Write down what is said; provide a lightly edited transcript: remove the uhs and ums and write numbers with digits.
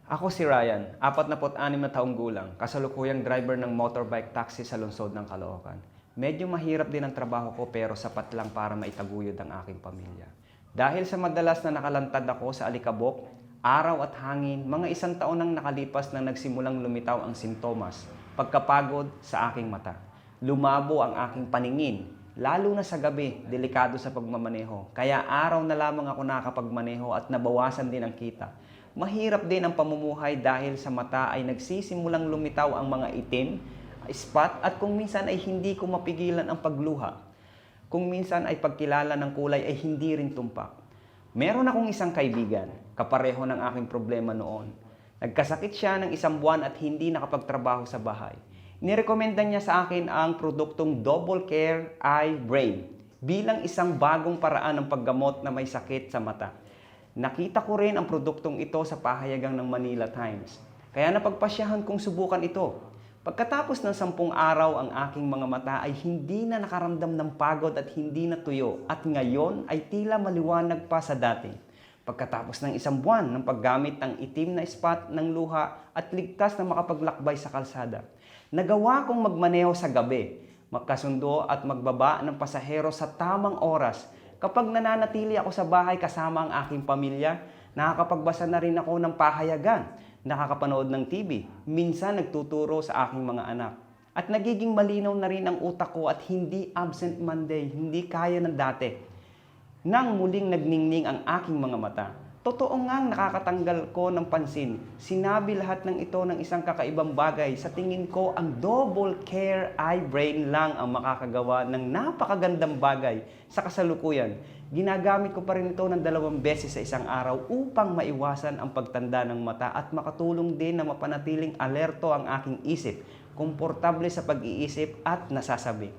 Ako si Ryan, 46 na taong gulang, kasalukuyang driver ng motorbike taxi sa lungsod ng Caloocan. Medyo mahirap din ang trabaho ko pero sapat lang para maitaguyod ang aking pamilya. Dahil sa madalas na nakalantad ako sa alikabok, araw at hangin, mga 1 taon nang nakalipas na nagsimulang lumitaw ang sintomas, pagkapagod sa aking mata. Lumabo ang aking paningin, lalo na sa gabi, delikado sa pagmamaneho. Kaya araw na lamang ako nakakapagmaneho at nabawasan din ang kita. Mahirap din ang pamumuhay dahil sa mata ay nagsisimulang lumitaw ang mga itim, spot at kung minsan ay hindi ko mapigilan ang pagluha. Kung minsan ay pagkilala ng kulay ay hindi rin tumpak. Meron akong isang kaibigan, kapareho ng aking problema noon. Nagkasakit siya ng 1 buwan at hindi nakapagtrabaho sa bahay. Nirekomenda niya sa akin ang produktong Double Care Eye Brain bilang isang bagong paraan ng paggamot na may sakit sa mata. Nakita ko rin ang produktong ito sa pahayagang ng Manila Times. Kaya napagpasyahan kong subukan ito. Pagkatapos ng 10 araw, ang aking mga mata ay hindi na nakaramdam ng pagod at hindi na tuyo. At ngayon ay tila maliwanag pa sa dati. Pagkatapos ng 1 buwan ng paggamit ng itim na spot ng luha at ligtas na makapaglakbay sa kalsada. Nagawa kong magmaneho sa gabi, magkasundo at magbaba ng pasahero sa tamang oras. Kapag nananatili ako sa bahay kasama ang aking pamilya, nakakapagbasa na rin ako ng pahayagan, nakakapanood ng TV, minsan nagtuturo sa aking mga anak. At nagiging malinaw na rin ang utak ko at hindi absent Monday, hindi kaya ng dati. Nang muling nagningning ang aking mga mata, totoo ngang nakakatanggal ko ng pansin. Sinabi lahat ng ito ng isang kakaibang bagay. Sa tingin ko, ang Double Care Eye Brain lang ang makakagawa ng napakagandang bagay sa kasalukuyan. Ginagamit ko pa rin ito ng 2 beses sa isang araw upang maiwasan ang pagtanda ng mata at makatulong din na mapanatiling alerto ang aking isip, komportable sa pag-iisip at nasasabi.